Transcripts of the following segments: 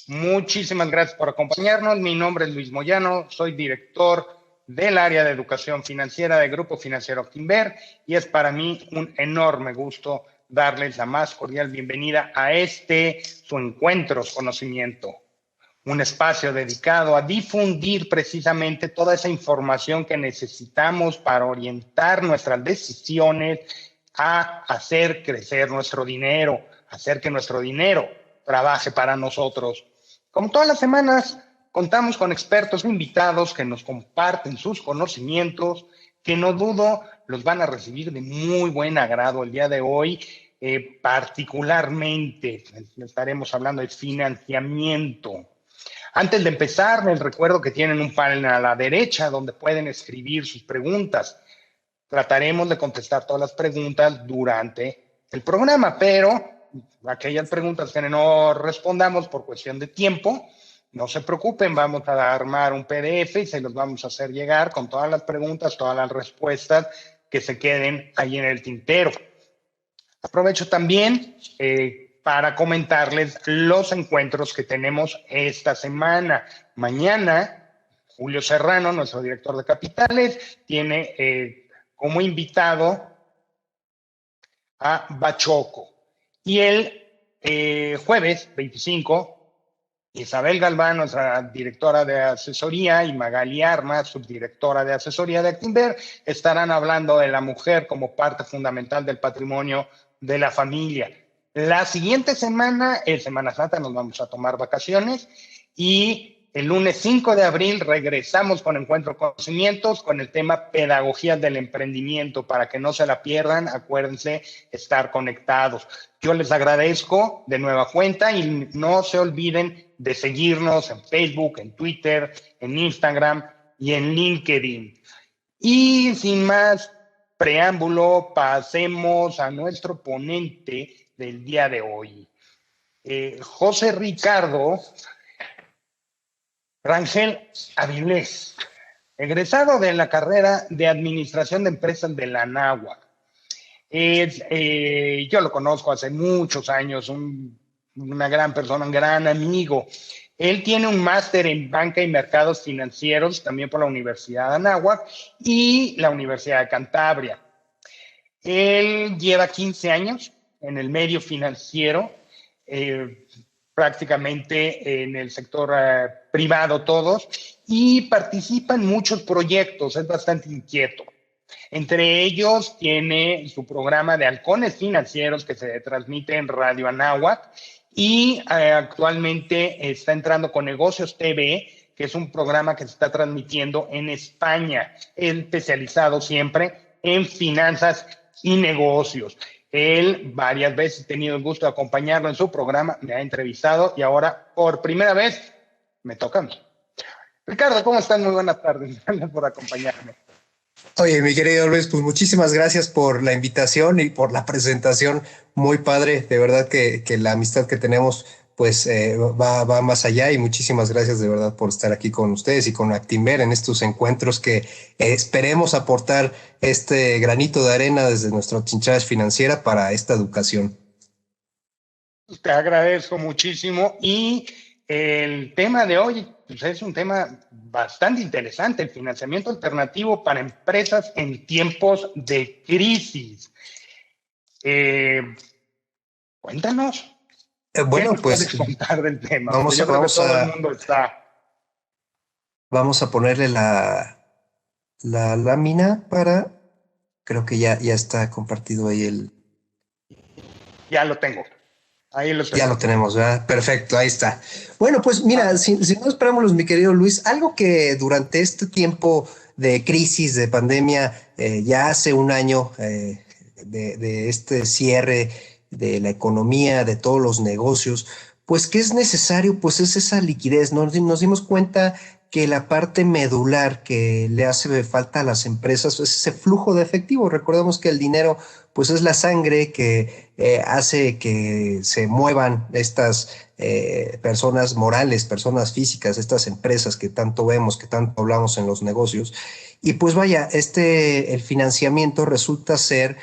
Muchísimas gracias por acompañarnos. Mi nombre es Luis Moyano, soy director del área de educación financiera de Grupo Financiero Actinver y es para mí un enorme gusto darles la más cordial bienvenida a su Encuentros Conocimiento, un espacio dedicado a difundir precisamente toda esa información que necesitamos para orientar nuestras decisiones a hacer crecer nuestro dinero, hacer que nuestro dinero trabaje para nosotros. Como todas las semanas, contamos con expertos invitados que nos comparten sus conocimientos, que no dudo los van a recibir de muy buen agrado el día de hoy. Particularmente estaremos hablando de financiamiento. Antes de empezar, les recuerdo que tienen un panel a la derecha donde pueden escribir sus preguntas. Trataremos de contestar todas las preguntas durante el programa, pero aquellas preguntas que no respondamos por cuestión de tiempo, no se preocupen, vamos a armar un PDF y se los vamos a hacer llegar con todas las preguntas, todas las respuestas que se queden ahí en el tintero. Aprovecho también para comentarles los encuentros que tenemos esta semana. Mañana, Julio Serrano, nuestro director de capitales, tiene como invitado a Bachoco. Y el jueves 25, Isabel Galván, nuestra directora de asesoría, y Magali Armas, subdirectora de asesoría de Actinver, estarán hablando de la mujer como parte fundamental del patrimonio de la familia. La siguiente semana, en Semana Santa, nos vamos a tomar vacaciones y el lunes 5 de abril regresamos con Encuentro Conocimientos con el tema Pedagogía del Emprendimiento. Para que no se la pierdan, acuérdense estar conectados. Yo les agradezco de nueva cuenta y no se olviden de seguirnos en Facebook, en Twitter, en Instagram y en LinkedIn. Y sin más preámbulo, pasemos a nuestro ponente del día de hoy. José Ricardo Rangel Avilés, egresado de la carrera de Administración de Empresas de la Anáhuac. Yo lo conozco hace muchos años, una gran persona, un gran amigo. Él tiene un máster en Banca y Mercados Financieros, también por la Universidad de Anáhuac y la Universidad de Cantabria. Él lleva 15 años en el medio financiero, prácticamente en el sector privado todos, y participa en muchos proyectos, es bastante inquieto. Entre ellos tiene su programa de Halcones Financieros que se transmite en Radio Anáhuac y actualmente está entrando con Negocios TV, que es un programa que se está transmitiendo en España, especializado siempre en finanzas y negocios. Él varias veces he tenido el gusto de acompañarlo en su programa, me ha entrevistado y ahora por primera vez me toca a mí. Ricardo, ¿cómo estás? Muy buenas tardes. Gracias por acompañarme. Oye, mi querido Luis, pues muchísimas gracias por la invitación y por la presentación. Muy padre, de verdad que la amistad que tenemos pues va más allá y muchísimas gracias de verdad por estar aquí con ustedes y con Actinver en estos encuentros que esperemos aportar este granito de arena desde nuestra trinchera financiera para esta educación. Te agradezco muchísimo y el tema de hoy pues, es un tema bastante interesante, el financiamiento alternativo para empresas en tiempos de crisis. Cuéntanos. Bueno, ¿Qué nos pues puedes contar del tema? vamos todo el mundo está. Vamos a ponerle la lámina para, creo que ya está compartido ahí el. Ya lo tengo. Ahí lo tengo. Ya lo tenemos, ¿verdad? Perfecto, ahí está. Bueno, pues mira, si no esperamos, mi querido Luis, algo que durante este tiempo de crisis, de pandemia, ya hace un año de este cierre de la economía, de todos los negocios, pues que es necesario, pues es esa liquidez. Nos dimos cuenta que la parte medular que le hace falta a las empresas es ese flujo de efectivo. Recordemos que el dinero pues es la sangre que hace que se muevan estas personas morales, personas físicas, estas empresas que tanto vemos, que tanto hablamos en los negocios. Y pues vaya, el financiamiento resulta ser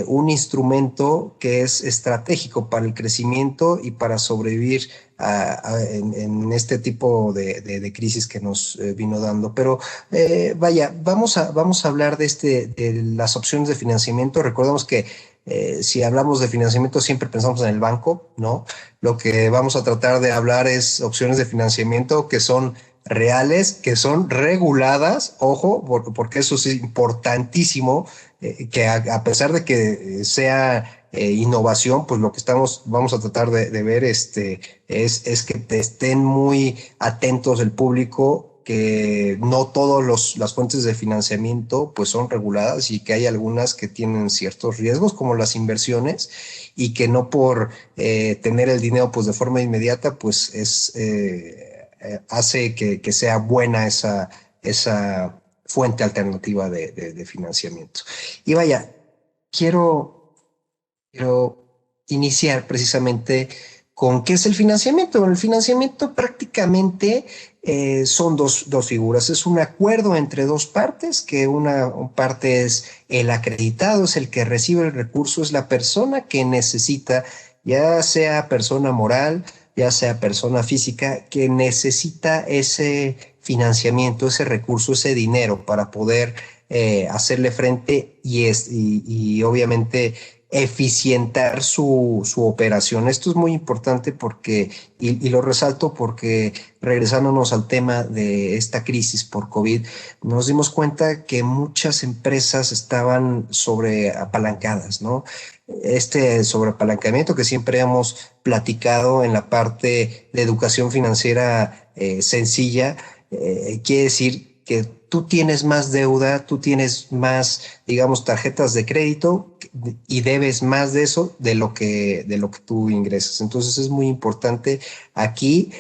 un instrumento que es estratégico para el crecimiento y para sobrevivir en este tipo de crisis que nos vino dando. Pero vaya, vamos a hablar de las opciones de financiamiento. Recordemos que si hablamos de financiamiento siempre pensamos en el banco, ¿no? Lo que vamos a tratar de hablar es opciones de financiamiento que son reales, que son reguladas, ojo, porque eso es importantísimo, que a pesar de que sea innovación, pues lo que vamos a tratar de ver es que te estén muy atentos el público, que no todas las fuentes de financiamiento pues son reguladas y que hay algunas que tienen ciertos riesgos como las inversiones y que no por tener el dinero pues de forma inmediata pues hace que sea buena esa fuente alternativa de financiamiento. Y vaya, quiero iniciar precisamente con qué es el financiamiento. El financiamiento prácticamente son dos figuras. Es un acuerdo entre dos partes, que una parte es el acreditado, es el que recibe el recurso, es la persona que necesita, ya sea persona moral, ya sea persona física, que necesita ese financiamiento, ese recurso, ese dinero para poder hacerle frente y obviamente eficientar su operación. Esto es muy importante porque, y lo resalto porque regresándonos al tema de esta crisis por COVID, nos dimos cuenta que muchas empresas estaban sobreapalancadas, ¿no? Este sobreapalancamiento que siempre hemos platicado en la parte de educación financiera sencilla, quiere decir que tú tienes más deuda, tú tienes más, digamos, tarjetas de crédito y debes más de eso de lo que tú ingresas. Entonces es muy importante aquí,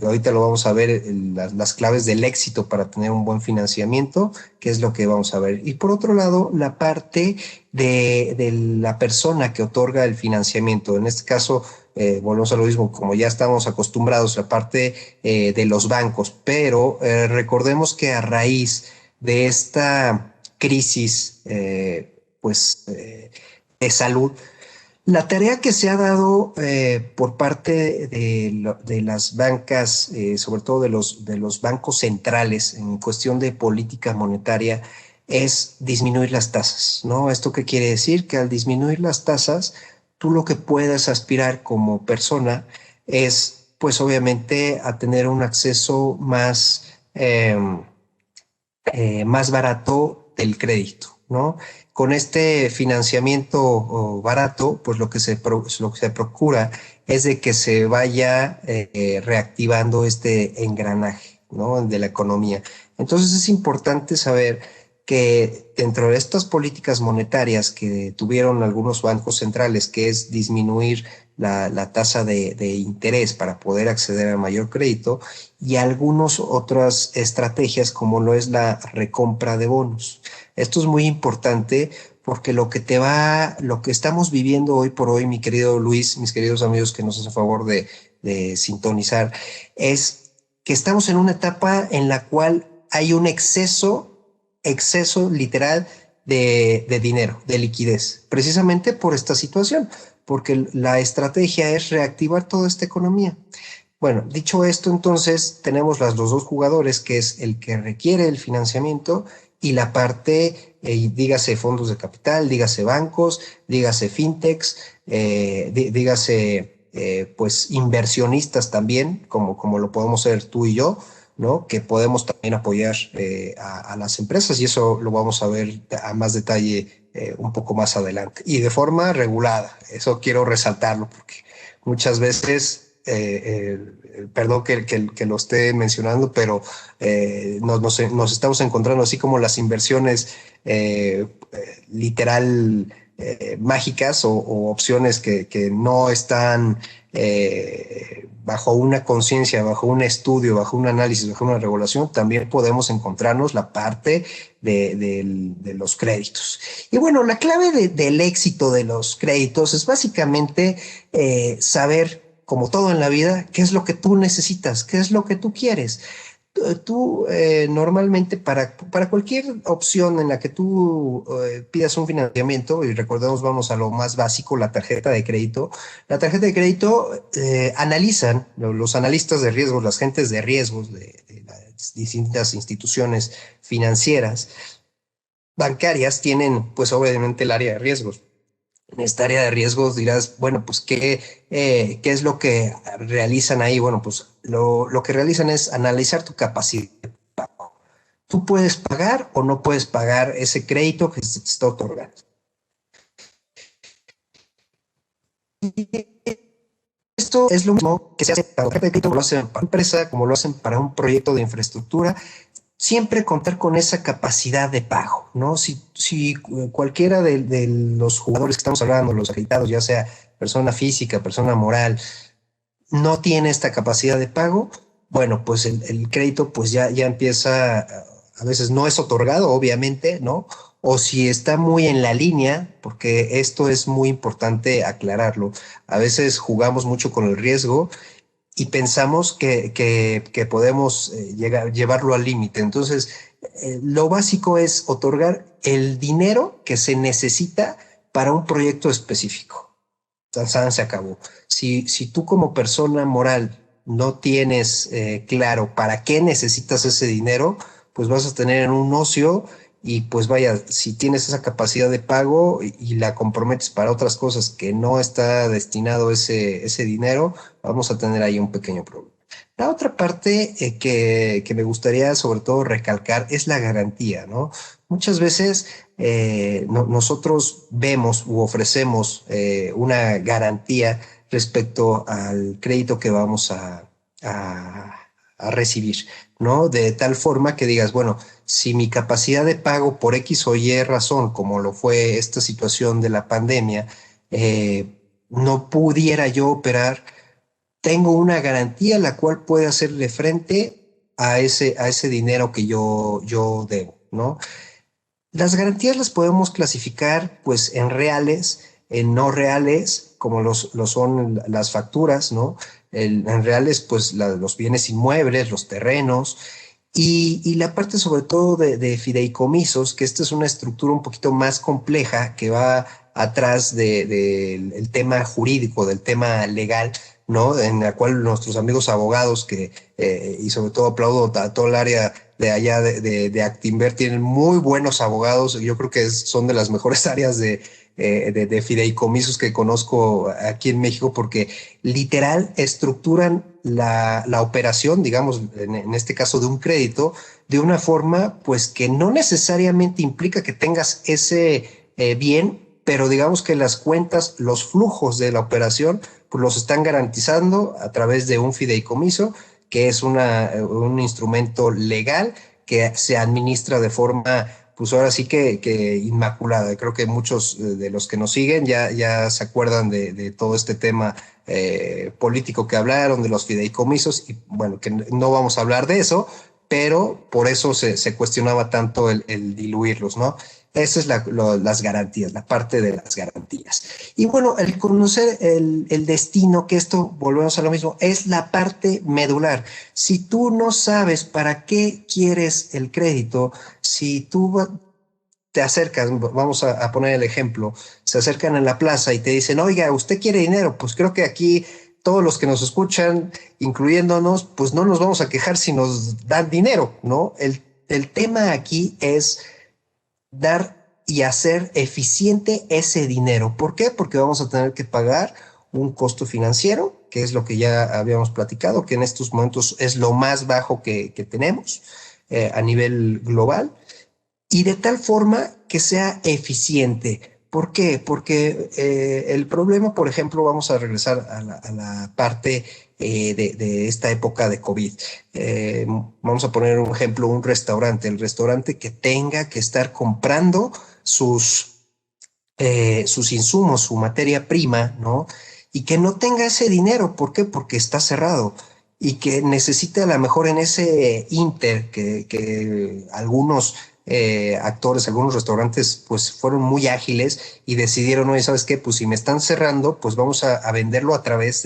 ahorita lo vamos a ver, las claves del éxito para tener un buen financiamiento, que es lo que vamos a ver. Y por otro lado, la parte de la persona que otorga el financiamiento. En este caso, volvemos a lo mismo, como ya estamos acostumbrados a la parte de los bancos, pero recordemos que a raíz de esta crisis de salud, la tarea que se ha dado por parte de las bancas, sobre todo de los bancos centrales en cuestión de política monetaria, es disminuir las tasas, ¿no? ¿Esto qué quiere decir? Que al disminuir las tasas, tú lo que puedes aspirar como persona es, pues obviamente, a tener un acceso más barato del crédito, ¿no? Con este financiamiento barato, pues lo que se procura es de que se vaya reactivando este engranaje, ¿no? De la economía. Entonces es importante saber que dentro de estas políticas monetarias que tuvieron algunos bancos centrales, que es disminuir la tasa de interés para poder acceder a mayor crédito, y algunas otras estrategias como lo es la recompra de bonos. Esto es muy importante porque lo que estamos viviendo hoy por hoy, mi querido Luis, mis queridos amigos que nos hacen favor de sintonizar, es que estamos en una etapa en la cual hay un exceso literal de dinero, de liquidez, precisamente por esta situación, porque la estrategia es reactivar toda esta economía. Bueno, dicho esto, entonces tenemos los dos jugadores, que es el que requiere el financiamiento y la parte, dígase fondos de capital, dígase bancos, dígase fintechs, dígase pues inversionistas también, como lo podemos ser tú y yo, ¿no? Que podemos también apoyar a las empresas, y eso lo vamos a ver a más detalle un poco más adelante y de forma regulada. Eso quiero resaltarlo porque muchas veces, perdón que lo esté mencionando, pero nos estamos encontrando así como las inversiones literal mágicas o opciones que no están bajo una conciencia, bajo un estudio, bajo un análisis, bajo una regulación. También podemos encontrarnos la parte de los créditos. Y bueno, la clave del éxito de los créditos es básicamente saber, como todo en la vida, qué es lo que tú necesitas, qué es lo que tú quieres. Normalmente para cualquier opción en la que tú pidas un financiamiento, y recordemos, vamos a lo más básico, la tarjeta de crédito. La tarjeta de crédito analizan, los analistas de riesgos, las gentes de riesgos de las distintas instituciones financieras, bancarias, tienen pues obviamente el área de riesgos. En esta área de riesgos dirás, bueno, pues ¿qué es lo que realizan ahí? Bueno, pues lo que realizan es analizar tu capacidad. Tú puedes pagar o no puedes pagar ese crédito que se te está otorgando. Esto es lo mismo que se hace para la crédito, como lo hacen para una empresa, como lo hacen para un proyecto de infraestructura. Siempre contar con esa capacidad de pago, ¿no? Si cualquiera de los jugadores que estamos hablando, los acreditados, ya sea persona física, persona moral, no tiene esta capacidad de pago, bueno, pues el crédito pues ya empieza, a veces no es otorgado, obviamente, ¿no? O si está muy en la línea, porque esto es muy importante aclararlo. A veces jugamos mucho con el riesgo y pensamos que podemos llevarlo al límite. Entonces, lo básico es otorgar el dinero que se necesita para un proyecto específico. Tan se acabó. Si tú como persona moral no tienes claro para qué necesitas ese dinero, pues vas a tener un ocio y pues vaya, si tienes esa capacidad de pago y la comprometes para otras cosas que no está destinado ese dinero, vamos a tener ahí un pequeño problema. La otra parte que me gustaría sobre todo recalcar es la garantía, ¿no? Muchas veces nosotros vemos u ofrecemos una garantía respecto al crédito que vamos a recibir, ¿no? De tal forma que digas, bueno, si mi capacidad de pago por X o Y razón, como lo fue esta situación de la pandemia, no pudiera yo operar, tengo una garantía la cual puede hacerle frente a ese dinero que yo debo, ¿no? Las garantías las podemos clasificar pues en reales, en no reales, como lo son las facturas, ¿no? En reales pues los bienes inmuebles, los terrenos, y la parte sobre todo de fideicomisos, que esta es una estructura un poquito más compleja que va atrás del tema jurídico, del tema legal, ¿no? En la cual nuestros amigos abogados y sobre todo aplaudo a todo el área de allá de Actinver, tienen muy buenos abogados. Yo creo que son de las mejores áreas de fideicomisos que conozco aquí en México, porque literal estructuran la operación, digamos, en este caso de un crédito, de una forma pues que no necesariamente implica que tengas ese bien, pero digamos que las cuentas, los flujos de la operación, pues los están garantizando a través de un fideicomiso, que es un instrumento legal que se administra de forma, pues ahora sí que inmaculada. Creo que muchos de los que nos siguen ya se acuerdan de todo este tema político que hablaron, de los fideicomisos, y bueno, que no vamos a hablar de eso, pero por eso se cuestionaba tanto el diluirlos, ¿no? Esa es las garantías, la parte de las garantías. Y bueno, el conocer el destino, que esto, volvemos a lo mismo, es la parte medular. Si tú no sabes para qué quieres el crédito, si tú te acercas, vamos a poner el ejemplo, se acercan en la plaza y te dicen, oiga, ¿usted quiere dinero? Pues creo que aquí todos los que nos escuchan, incluyéndonos, pues no nos vamos a quejar si nos dan dinero, ¿no? El tema aquí es dar y hacer eficiente ese dinero. ¿Por qué? Porque vamos a tener que pagar un costo financiero, que es lo que ya habíamos platicado, que en estos momentos es lo más bajo que tenemos a nivel global, y de tal forma que sea eficiente. ¿Por qué? Porque el problema, por ejemplo, vamos a regresar a la parte de esta época de COVID. Vamos a poner un ejemplo, un restaurante. El restaurante que tenga que estar comprando sus insumos, su materia prima, ¿no? Y que no tenga ese dinero. ¿Por qué? Porque está cerrado y que necesita a lo mejor en ese inter que algunos actores, algunos restaurantes pues fueron muy ágiles y decidieron, oye, ¿sabes qué? Pues si me están cerrando, pues vamos a venderlo a través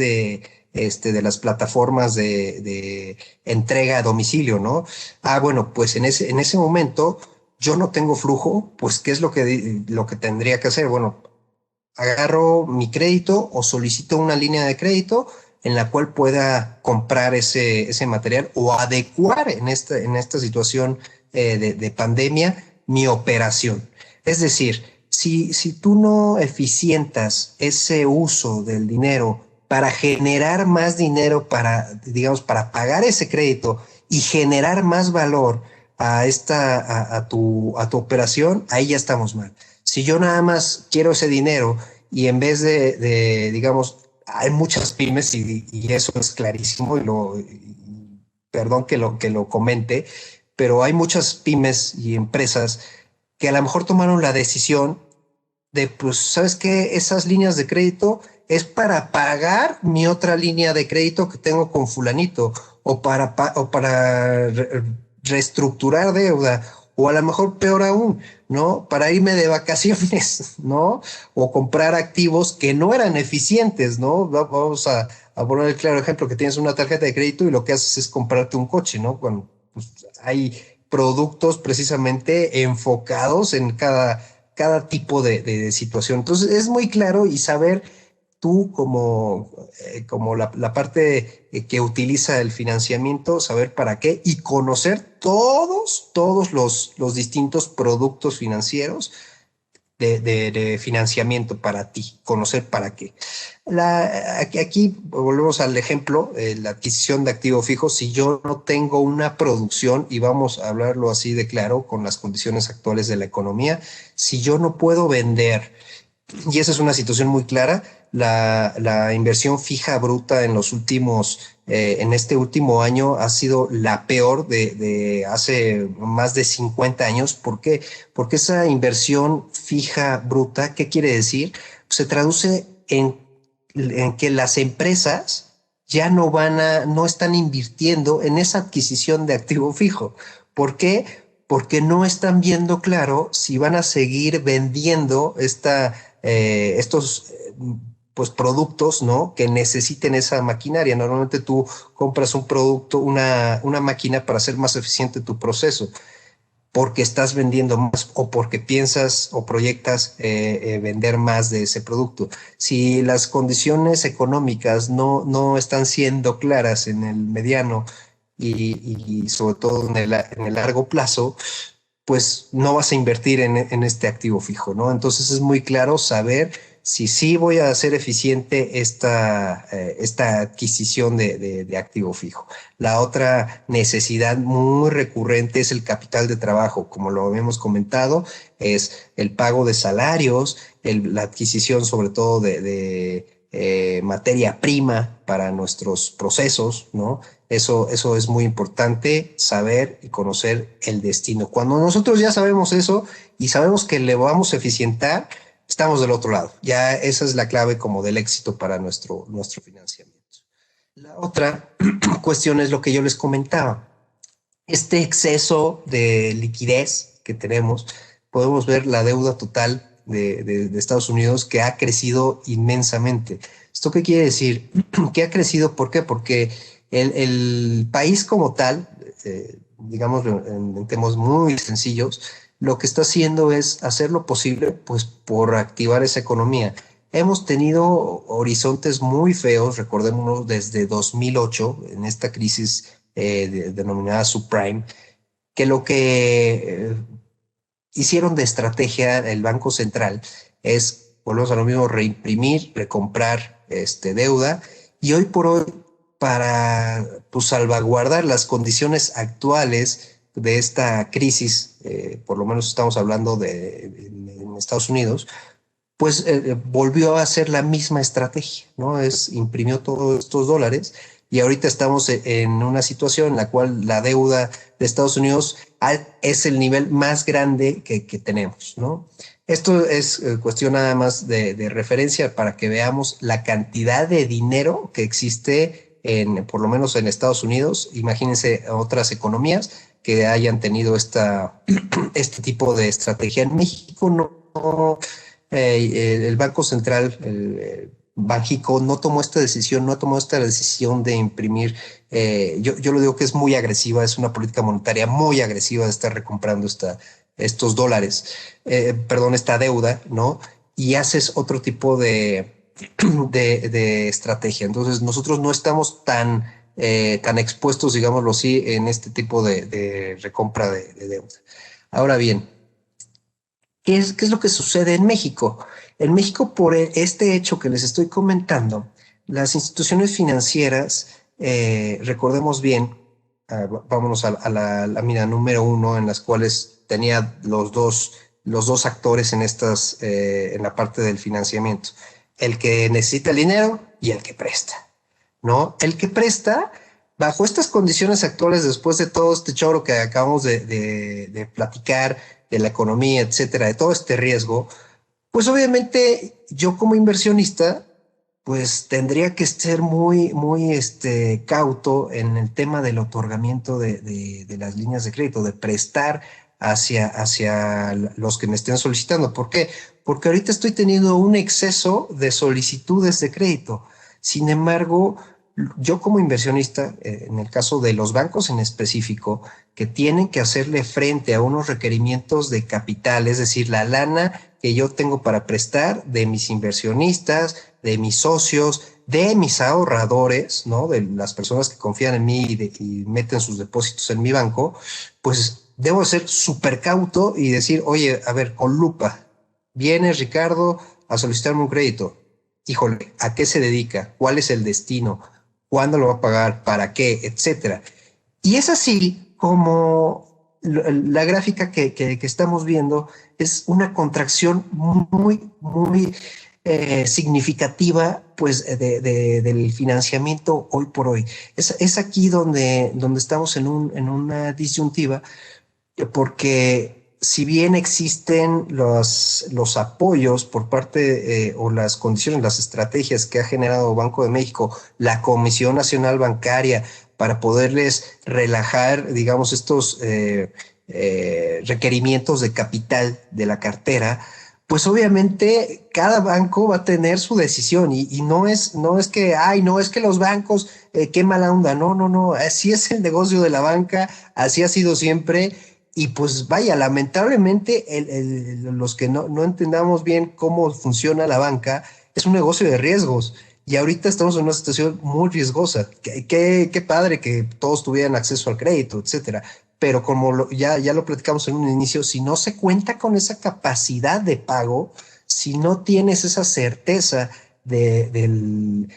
de las plataformas de entrega a domicilio, ¿no? Bueno, pues en ese momento yo no tengo flujo, pues ¿qué es lo que tendría que hacer? Bueno, agarro mi crédito o solicito una línea de crédito en la cual pueda comprar ese material o adecuar en esta situación de pandemia mi operación. Es decir, si tú no eficientas ese uso del dinero para generar más dinero digamos, para pagar ese crédito y generar más valor a tu operación, ahí ya estamos mal. Si yo nada más quiero ese dinero y en vez digamos, hay muchas pymes y eso es clarísimo perdón que lo comente, pero hay muchas pymes y empresas que a lo mejor tomaron la decisión de, pues, ¿sabes qué? Esas líneas de crédito es para pagar mi otra línea de crédito que tengo con fulanito o para reestructurar deuda o a lo mejor peor aún, ¿no? Para irme de vacaciones, ¿no? O comprar activos que no eran eficientes, ¿no? Vamos a poner el claro ejemplo que tienes una tarjeta de crédito y lo que haces es comprarte un coche, ¿no? Cuando pues, hay productos precisamente enfocados en cada tipo de situación. Entonces es muy claro y saber tú como la parte que utiliza el financiamiento, saber para qué y conocer todos los distintos productos financieros de financiamiento para ti, conocer para qué. Aquí volvemos al ejemplo, la adquisición de activo fijo. Si yo no tengo una producción, y vamos a hablarlo así de claro con las condiciones actuales de la economía, si yo no puedo vender, y esa es una situación muy clara, la inversión fija bruta en este último año ha sido la peor de hace más de 50 años. ¿Por qué? Porque esa inversión fija bruta, ¿qué quiere decir? Se traduce en que las empresas ya no están invirtiendo en esa adquisición de activo fijo. ¿Por qué? Porque no están viendo claro si van a seguir vendiendo estos pues productos, ¿no? Que necesiten esa maquinaria. Normalmente tú compras un producto, una máquina para hacer más eficiente tu proceso, porque estás vendiendo más o porque piensas o proyectas vender más de ese producto. Si las condiciones económicas no están siendo claras en el mediano y sobre todo en el largo plazo, pues no vas a invertir en este activo fijo, ¿no? Entonces es muy claro saber si sí voy a hacer eficiente esta adquisición de activo fijo. La otra necesidad muy recurrente es el capital de trabajo, como lo habíamos comentado, es el pago de salarios, la adquisición sobre todo de materia prima para nuestros procesos, ¿no? Eso es muy importante, saber y conocer el destino. Cuando nosotros ya sabemos eso y sabemos que le vamos a eficientar, estamos del otro lado. Ya esa es la clave como del éxito para nuestro financiamiento. La otra cuestión es lo que yo les comentaba. Este exceso de liquidez que tenemos, podemos ver la deuda total de Estados Unidos que ha crecido inmensamente. ¿Esto qué quiere decir? Que ha crecido, ¿por qué? Porque el país como tal, digamos en temas muy sencillos, lo que está haciendo es hacer lo posible pues, por activar esa economía. Hemos tenido horizontes muy feos, recordémonos desde 2008, en esta crisis denominada subprime, que lo que hicieron de estrategia el Banco Central es, volvemos a lo mismo, reimprimir, recomprar deuda, y hoy por hoy, para pues, salvaguardar las condiciones actuales de esta crisis, por lo menos estamos hablando en Estados Unidos, pues volvió a hacer la misma estrategia, ¿no? Imprimió todos estos dólares y ahorita estamos en una situación en la cual la deuda de Estados Unidos es el nivel más grande que tenemos, ¿no? Esto es cuestión nada más de referencia para que veamos la cantidad de dinero que existe por lo menos en Estados Unidos. Imagínense otras economías que hayan tenido este tipo de estrategia. En México no el Banco Central, Banxico no tomó esta decisión, no tomó esta decisión de imprimir, yo lo digo que es muy agresiva, es una política monetaria muy agresiva de estar recomprando estos dólares, perdón, esta deuda, ¿no? Y haces otro tipo de estrategia. Entonces, nosotros no estamos tan expuestos, digámoslo así, en este tipo de recompra de deuda. Ahora bien, qué es lo que sucede en México? En México, por este hecho que les estoy comentando, las instituciones financieras, recordemos bien, vámonos a la mira número uno, en las cuales tenía los dos actores en la parte del financiamiento, el que necesita el dinero y el que presta, ¿no? El que presta, bajo estas condiciones actuales, después de todo este choro que acabamos de platicar, de la economía, etcétera, de todo este riesgo, pues obviamente yo como inversionista, pues tendría que ser muy cauto en el tema del otorgamiento de las líneas de crédito, de prestar hacia los que me estén solicitando. ¿Por qué? Porque ahorita estoy teniendo un exceso de solicitudes de crédito. Sin embargo, yo como inversionista, en el caso de los bancos en específico, que tienen que hacerle frente a unos requerimientos de capital, es decir, la lana que yo tengo para prestar de mis inversionistas, de mis socios, de mis ahorradores, ¿no? De las personas que confían en mí y meten sus depósitos en mi banco, pues debo ser súper cauto y decir, oye, a ver, con lupa, viene Ricardo a solicitarme un crédito. Híjole, ¿a qué se dedica? ¿Cuál es el destino? ¿Cuándo lo va a pagar? ¿Para qué? Etcétera. Y es así como la gráfica que estamos viendo es una contracción muy significativa, pues, del financiamiento hoy por hoy. Es aquí donde estamos en una disyuntiva, porque si bien existen los apoyos por parte o las condiciones, las estrategias que ha generado Banco de México, la Comisión Nacional Bancaria, para poderles relajar, digamos, estos requerimientos de capital de la cartera, pues obviamente cada banco va a tener su decisión y no es que, ay, no es que los bancos, qué mala onda, no, así es el negocio de la banca, así ha sido siempre. Y pues vaya, lamentablemente los que no entendamos bien cómo funciona la banca, es un negocio de riesgos. Y ahorita estamos en una situación muy riesgosa. Qué padre que todos tuvieran acceso al crédito, etcétera. Pero como ya lo platicamos en un inicio, si no se cuenta con esa capacidad de pago, si no tienes esa certeza del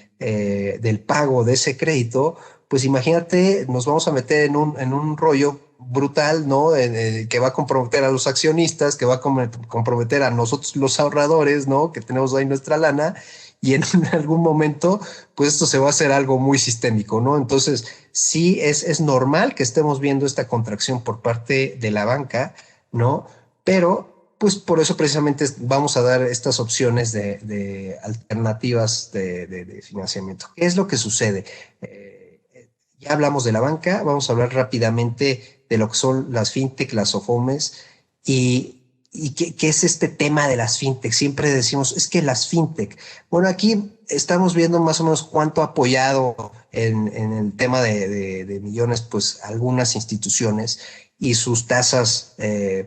pago de ese crédito, pues imagínate, nos vamos a meter en un rollo brutal, ¿no? Que va a comprometer a los accionistas, que va a comprometer a nosotros los ahorradores, ¿no? Que tenemos ahí nuestra lana, y en algún momento, pues esto se va a hacer algo muy sistémico, ¿no? Entonces, sí es normal que estemos viendo esta contracción por parte de la banca, ¿no? Pero, pues por eso precisamente vamos a dar estas opciones de alternativas de financiamiento. ¿Qué es lo que sucede? Ya hablamos de la banca, vamos a hablar rápidamente de lo que son las fintech, las SOFOMES y qué es este tema de las fintech. Siempre decimos, es que las fintech. Bueno, aquí estamos viendo más o menos cuánto ha apoyado en el tema de millones, pues algunas instituciones y sus tasas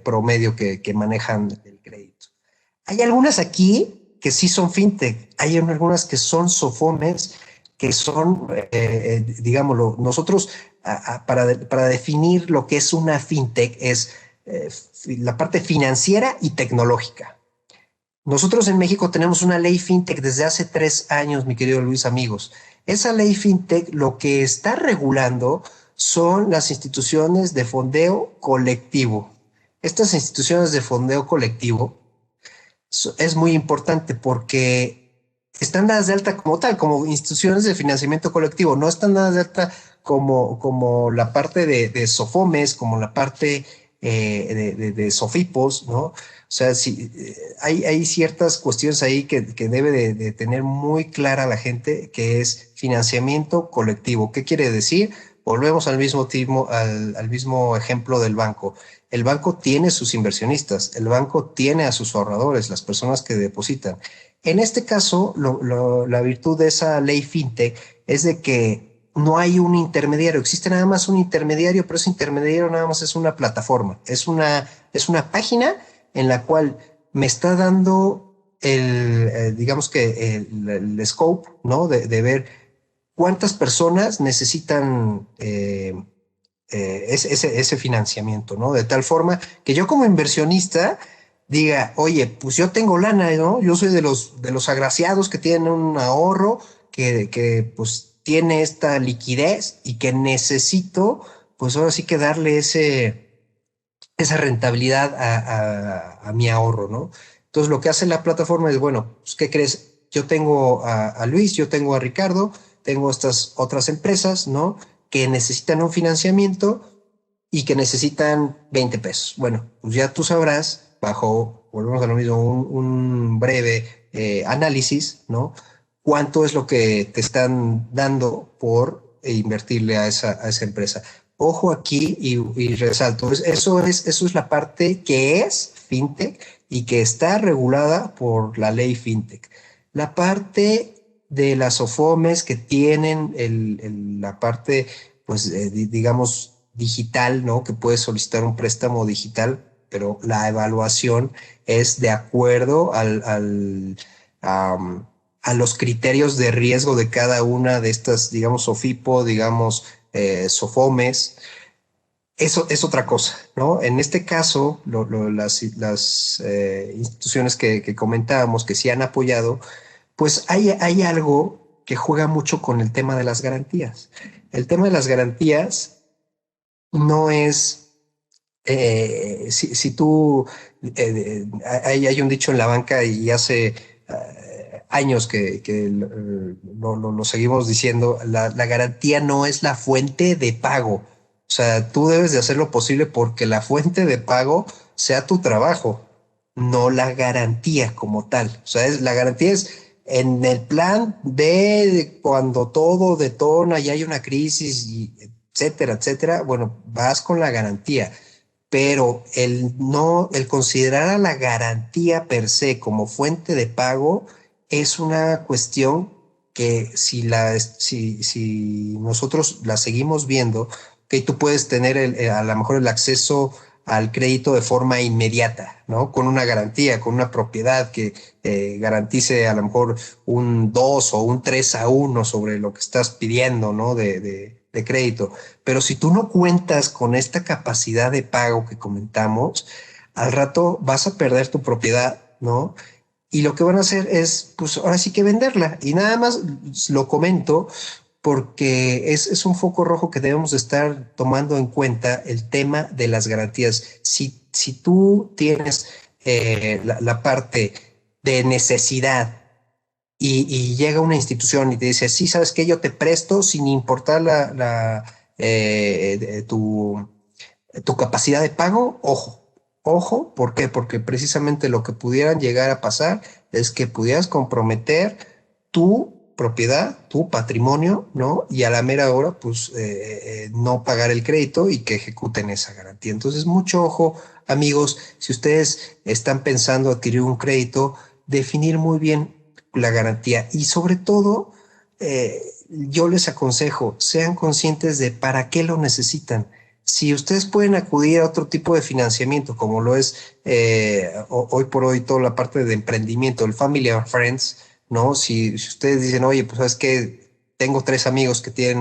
promedio que manejan el crédito. Hay algunas aquí que sí son fintech, hay algunas que son SOFOMES, que son, digámoslo, nosotros para definir lo que es una fintech es la parte financiera y tecnológica. Nosotros en México tenemos una ley fintech desde hace 3 años, mi querido Luis, amigos. Esa ley fintech lo que está regulando son las instituciones de fondeo colectivo. Estas instituciones de fondeo colectivo es muy importante porque están dadas de alta como tal, como instituciones de financiamiento colectivo, no están dadas de alta como la parte de SOFOMES, como la parte de SOFIPOS, ¿no? O sea, hay ciertas cuestiones ahí que debe de tener muy clara la gente, que es financiamiento colectivo. ¿Qué quiere decir? volvemos al mismo ejemplo del banco. El banco tiene sus inversionistas, el banco tiene a sus ahorradores, las personas que depositan. En este caso, la virtud de esa ley fintech es de que no hay un intermediario, existe nada más un intermediario, pero ese intermediario nada más es una plataforma, es una página en la cual me está dando digamos que el scope, ¿no? De ver cuántas personas necesitan ese financiamiento, ¿no? De tal forma que yo como inversionista diga, oye, pues yo tengo lana, ¿no? Yo soy de los agraciados que tienen un ahorro, que pues tiene esta liquidez y que necesito, pues ahora sí que darle esa rentabilidad a mi ahorro, ¿no? Entonces lo que hace la plataforma es, bueno, pues, ¿qué crees? Yo tengo a Luis, yo tengo a Ricardo, tengo estas otras empresas, ¿no? Que necesitan un financiamiento y que necesitan 20 pesos. Bueno, pues ya tú sabrás, volvemos a lo mismo, un breve análisis, ¿no? ¿Cuánto es lo que te están dando por invertirle a esa empresa? Ojo aquí y resalto, eso es la parte que es fintech y que está regulada por la ley fintech. La parte de las OFOMES que tienen la parte, pues, digamos, digital, ¿no? Que puedes solicitar un préstamo digital, pero la evaluación es de acuerdo a los criterios de riesgo de cada una de estas, digamos, SOFIPO, digamos, SOFOMES. Eso es otra cosa, ¿no? En este caso, las instituciones que comentábamos que sí han apoyado, pues hay algo que juega mucho con el tema de las garantías. El tema de las garantías no es, si tú, hay un dicho en la banca y hace años que lo seguimos diciendo, la garantía no es la fuente de pago. O sea, tú debes de hacer lo posible porque la fuente de pago sea tu trabajo, no la garantía como tal. O sea, la garantía es en el plan de cuando todo detona y hay una crisis, y etcétera, etcétera. Bueno, vas con la garantía, pero el considerar a la garantía per se como fuente de pago es una cuestión que si nosotros la seguimos viendo, que tú puedes tener a lo mejor el acceso al crédito de forma inmediata, ¿no? Con una garantía, con una propiedad que garantice a lo mejor un 2 o un 3-1 sobre lo que estás pidiendo, ¿no? De crédito. Pero si tú no cuentas con esta capacidad de pago que comentamos, al rato vas a perder tu propiedad, ¿no? Y lo que van a hacer es, pues ahora sí que venderla. Y nada más lo comento porque es un foco rojo que debemos estar tomando en cuenta el tema de las garantías. Si tú tienes la parte de necesidad y llega una institución y te dice, sí, ¿sabes qué? Yo te presto sin importar tu capacidad de pago, ojo, ¿por qué? Porque precisamente lo que pudieran llegar a pasar es que pudieras comprometer tu propiedad, tu patrimonio, ¿no? Y a la mera hora, pues, no pagar el crédito y que ejecuten esa garantía. Entonces, mucho ojo, amigos, si ustedes están pensando adquirir un crédito, definir muy bien la garantía y sobre todo, yo les aconsejo, sean conscientes de para qué lo necesitan. Si ustedes pueden acudir a otro tipo de financiamiento, como lo es hoy por hoy toda la parte de emprendimiento, el Family and Friends, ¿no? Si ustedes dicen, oye, pues sabes que tengo 3 amigos que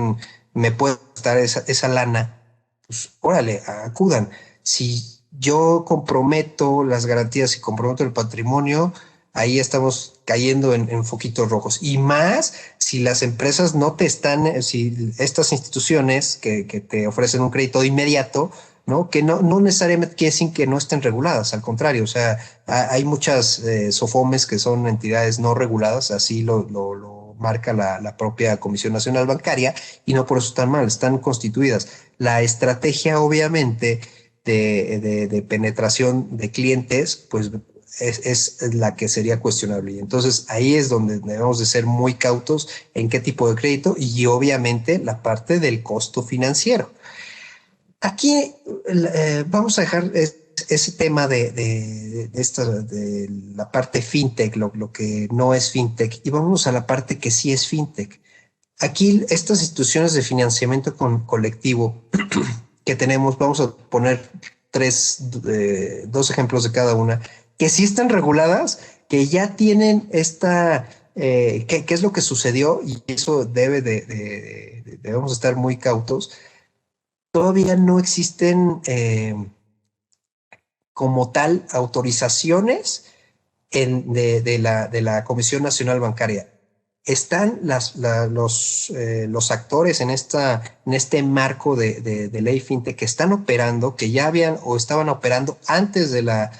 me pueden prestar esa lana, pues órale, acudan. Si yo comprometo las garantías y comprometo el patrimonio, ahí estamos cayendo en foquitos rojos. Y más si las empresas no te están, si estas instituciones que te ofrecen un crédito de inmediato, ¿no? Que no necesariamente quiere decir que no estén reguladas, al contrario, o sea, hay muchas SOFOMES que son entidades no reguladas, así lo marca la propia Comisión Nacional Bancaria, y no por eso están mal, están constituidas. La estrategia, obviamente, de penetración de clientes, pues es la que sería cuestionable. Y entonces ahí es donde debemos de ser muy cautos en qué tipo de crédito y obviamente la parte del costo financiero. Aquí vamos a dejar ese tema de la parte fintech, lo que no es fintech, y vamos a la parte que sí es fintech. Aquí estas instituciones de financiamiento colectivo que tenemos, vamos a poner dos ejemplos de cada una, que sí están reguladas, que ya tienen ¿qué es lo que sucedió? Y eso debemos estar muy cautos. Todavía no existen como tal autorizaciones de la Comisión Nacional Bancaria. Están los actores en este marco de ley fintech que están operando, que ya habían o estaban operando antes de la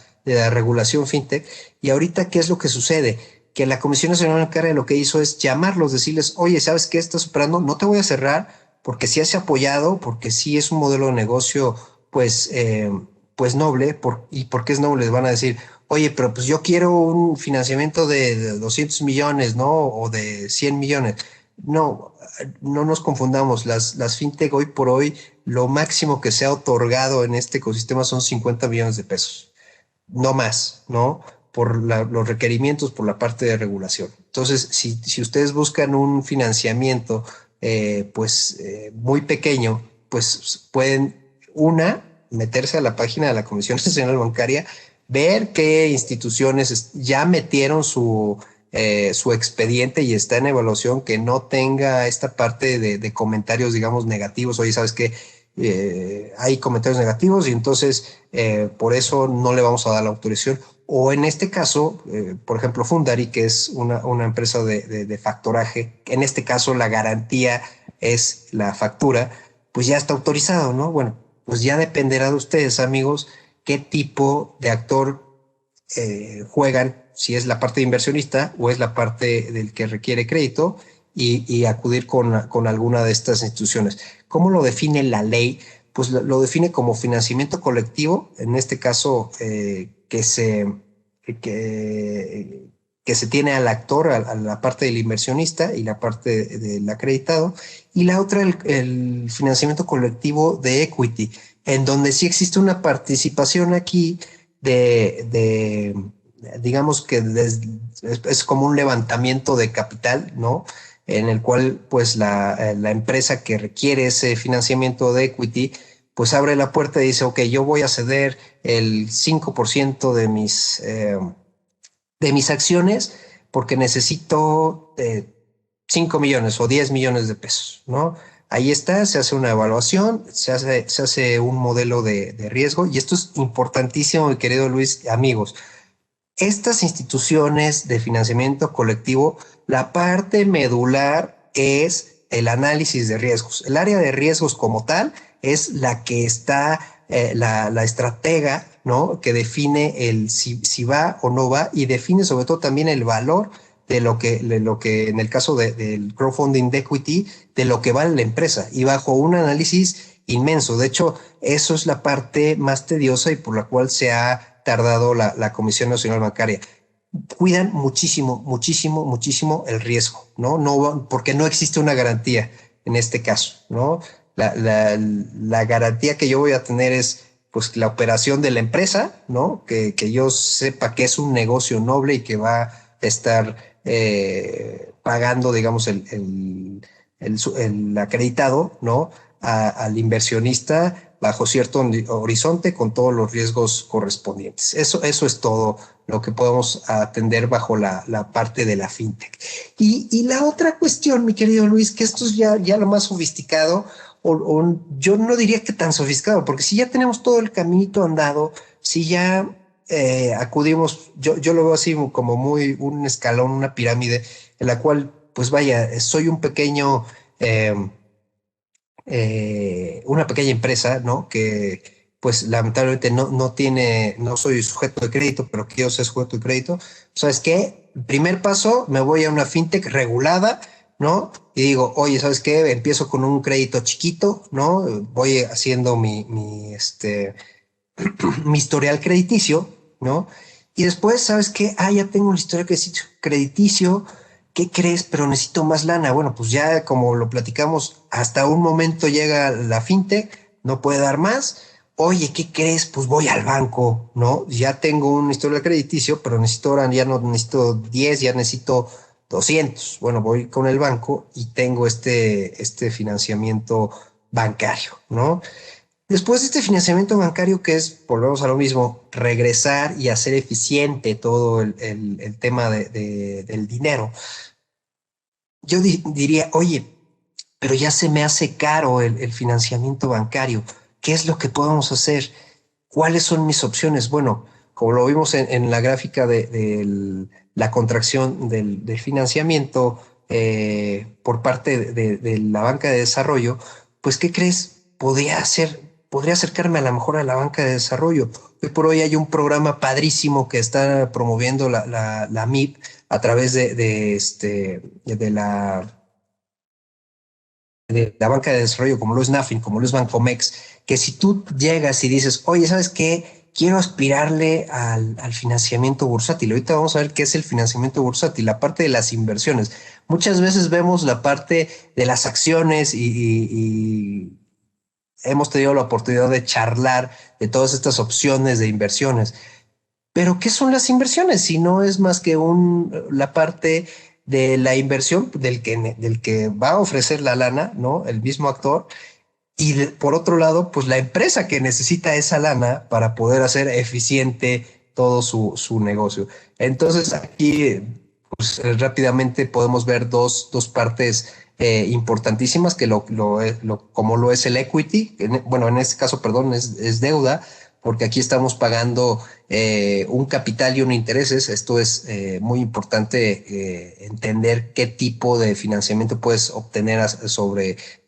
regulación fintech. Y ahorita, ¿qué es lo que sucede? Que la Comisión Nacional Bancaria lo que hizo es llamarlos, decirles, oye, ¿sabes qué estás operando? No te voy a cerrar porque sí has apoyado, porque sí es un modelo de negocio, pues noble. ¿Y por qué es noble? Les van a decir, oye, pero pues yo quiero un financiamiento de 200 millones, ¿no? O de 100 millones. No, no nos confundamos. Las fintech hoy por hoy, lo máximo que se ha otorgado en este ecosistema son 50 millones de pesos. No más, ¿no? Por los requerimientos, por la parte de regulación. Entonces, si ustedes buscan un financiamiento, muy pequeño, pues pueden, meterse a la página de la Comisión Nacional Bancaria, ver qué instituciones ya metieron su expediente y está en evaluación, que no tenga esta parte de comentarios, digamos, negativos. Oye, ¿sabes qué? Hay comentarios negativos y entonces por eso no le vamos a dar la autorización. O en este caso, por ejemplo, Fundari, que es una empresa de factoraje, en este caso la garantía es la factura, pues ya está autorizado, ¿no? Bueno, pues ya dependerá de ustedes, amigos, qué tipo de actor juegan, si es la parte de inversionista o es la parte del que requiere crédito, y acudir con alguna de estas instituciones. ¿Cómo lo define la ley? Pues lo define como financiamiento colectivo, en este caso que se tiene al actor, a la parte del inversionista y la parte del acreditado, y la otra el financiamiento colectivo de equity, en donde sí existe una participación aquí digamos que es como un levantamiento de capital, ¿no? En el cual pues la empresa que requiere ese financiamiento de equity pues abre la puerta y dice, ok, yo voy a ceder el 5% de mis acciones porque necesito 5 millones o 10 millones de pesos, ¿no? Ahí está, se hace una evaluación, se hace un modelo de riesgo, y esto es importantísimo, mi querido Luis, amigos. Estas instituciones de financiamiento colectivo, la parte medular es el análisis de riesgos. El área de riesgos como tal es la que está, la estratega, ¿no? Que define si va o no va, y define sobre todo también el valor de lo que en el caso del crowdfunding de equity, de lo que vale la empresa, y bajo un análisis inmenso. De hecho, eso es la parte más tediosa y por la cual se ha tardado la Comisión Nacional Bancaria. Cuidan muchísimo, muchísimo, muchísimo el riesgo, ¿no? No, porque no existe una garantía en este caso, ¿no? La garantía que yo voy a tener es pues la operación de la empresa, ¿no? Que yo sepa que es un negocio noble y que va a estar pagando, digamos, el acreditado, ¿no? Al inversionista bajo cierto horizonte con todos los riesgos correspondientes. Eso es todo lo que podemos atender bajo la parte de la fintech. Y la otra cuestión, mi querido Luis, que esto es ya lo más sofisticado, o yo no diría que tan sofisticado, porque si ya tenemos todo el caminito andado, si ya acudimos, yo lo veo así como un escalón, una pirámide, en la cual, pues vaya, soy un pequeño... una pequeña empresa, ¿no? Que pues lamentablemente no soy sujeto de crédito, pero quiero ser sujeto de crédito. ¿Sabes qué? Primer paso, me voy a una fintech regulada, ¿no? Y digo, oye, ¿sabes qué? Empiezo con un crédito chiquito, ¿no? Voy haciendo mi historial crediticio, ¿no? Y después, ¿sabes qué? Ya tengo el historial crediticio. ¿Qué crees? Pero necesito más lana. Bueno, pues ya como lo platicamos, hasta un momento llega la fintech, no puede dar más. Oye, ¿qué crees? Pues voy al banco, ¿no? Ya tengo un historial crediticio, pero necesito ahora, ya no necesito 10, ya necesito 200. Bueno, voy con el banco y tengo este financiamiento bancario, ¿no? Después de este financiamiento bancario, que es, volvemos a lo mismo, regresar y hacer eficiente todo el tema del dinero, yo diría, oye, pero ya se me hace caro el financiamiento bancario. ¿Qué es lo que podemos hacer? ¿Cuáles son mis opciones? Bueno, como lo vimos en la gráfica de la contracción del financiamiento por parte de la banca de desarrollo, pues, ¿qué crees? Podría acercarme a lo mejor a la banca de desarrollo. Hoy por hoy hay un programa padrísimo que está promoviendo la MIP a través de la banca de desarrollo, como lo es NAFIN, como lo es Bancomex, que si tú llegas y dices, oye, ¿sabes qué? Quiero aspirarle al financiamiento bursátil. Ahorita vamos a ver qué es el financiamiento bursátil, la parte de las inversiones. Muchas veces vemos la parte de las acciones y hemos tenido la oportunidad de charlar de todas estas opciones de inversiones. Pero ¿qué son las inversiones? Si no es más que la parte de la inversión del que va a ofrecer la lana, ¿no? El mismo actor. Y por otro lado, pues la empresa que necesita esa lana para poder hacer eficiente todo su negocio. Entonces aquí pues, rápidamente podemos ver dos partes importantísimas como lo es el equity, bueno, en este caso, perdón, es deuda, porque aquí estamos pagando un capital y un intereses. Esto es muy importante entender qué tipo de financiamiento puedes obtener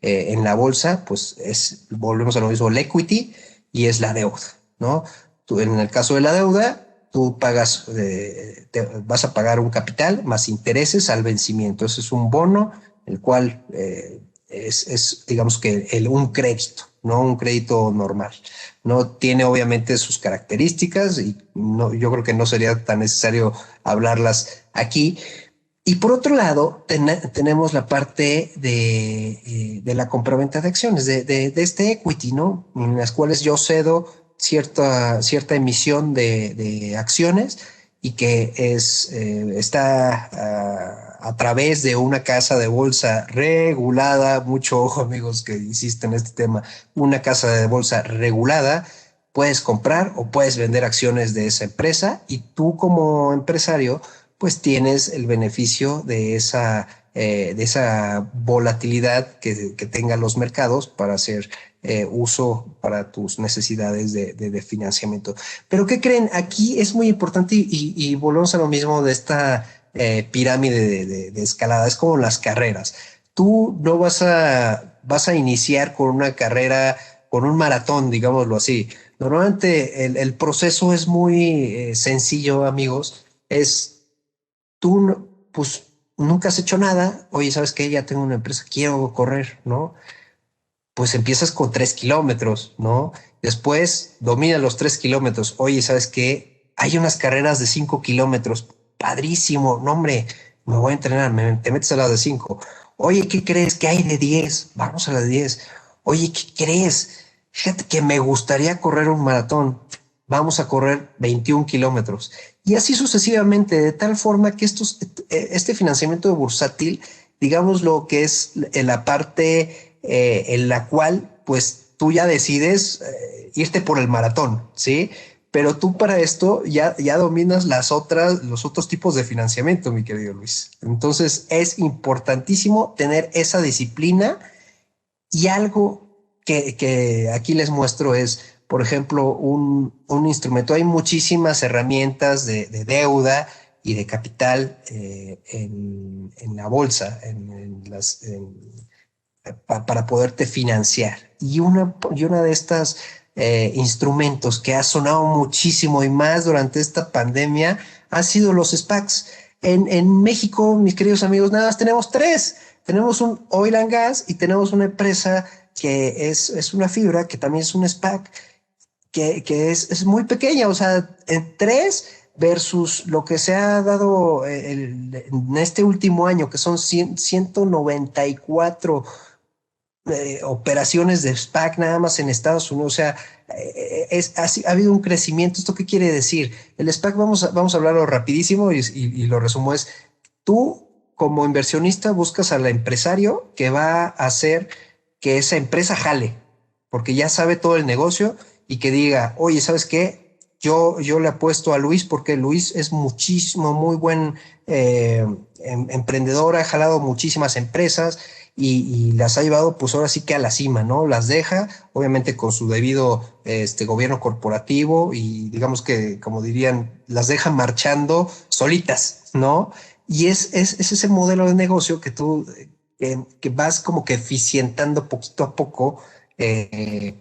en la bolsa. Pues volvemos a lo mismo, el equity y es la deuda, ¿no? En el caso de la deuda, tú vas a pagar un capital más intereses al vencimiento. Ese es un bono, el cual digamos que un crédito, no un crédito normal. No tiene obviamente sus características y no, yo creo que no sería tan necesario hablarlas aquí. Y por otro lado, tenemos la parte de la compraventa de acciones, de este equity, ¿no? En las cuales yo cedo cierta emisión de acciones y que está a través de una casa de bolsa regulada. Mucho ojo, amigos, que insisten en este tema. Una casa de bolsa regulada, puedes comprar o puedes vender acciones de esa empresa y tú como empresario pues tienes el beneficio de esa volatilidad que tengan los mercados para hacer uso para tus necesidades de financiamiento. Pero ¿qué creen? Aquí es muy importante y volvemos a lo mismo de esta pirámide de escalada. Es como las carreras. Tú no vas a iniciar con una carrera, con un maratón, digámoslo así. Normalmente el proceso es muy sencillo, amigos. Tú, pues, nunca has hecho nada. Oye, ¿sabes qué? Ya tengo una empresa, quiero correr, ¿no? Pues empiezas con 3 kilómetros, ¿no? Después domina los 3 kilómetros. Oye, ¿sabes qué? Hay unas carreras de 5 kilómetros. Padrísimo. No, hombre, me voy a entrenar. Te metes a la de 5. Oye, ¿qué crees? Que hay de 10. Vamos a la de 10. Oye, ¿qué crees? Fíjate que me gustaría correr un maratón. Vamos a correr 21 kilómetros. Y así sucesivamente, de tal forma que este financiamiento bursátil, digamos lo que es la parte en la cual pues tú ya decides irte por el maratón, ¿sí? Pero tú para esto ya dominas los otros tipos de financiamiento, mi querido Luis. Entonces es importantísimo tener esa disciplina y algo que aquí les muestro es, por ejemplo, un instrumento. Hay muchísimas herramientas de deuda y de capital en la bolsa, para poderte financiar. Y una de estas instrumentos que ha sonado muchísimo y más durante esta pandemia han sido los SPACs. En México, mis queridos amigos, nada más tenemos tres. Tenemos un oil and gas y tenemos una empresa que es una fibra, que también es un SPAC, que es muy pequeña. O sea, en tres versus lo que se ha dado en este último año, que son 194 operaciones de SPAC nada más en Estados Unidos. O sea, ha habido un crecimiento. ¿Esto qué quiere decir? El SPAC, vamos a hablarlo rapidísimo y lo resumo, es tú como inversionista buscas al empresario que va a hacer que esa empresa jale, porque ya sabe todo el negocio y que diga, oye, ¿sabes qué? Yo le apuesto a Luis porque Luis es muy buen emprendedor, ha jalado muchísimas empresas y las ha llevado pues ahora sí que a la cima, ¿no? Las deja, obviamente con su debido gobierno corporativo y digamos que, como dirían, las deja marchando solitas, ¿no? Y es ese modelo de negocio que tú que vas como que eficientando poquito a poco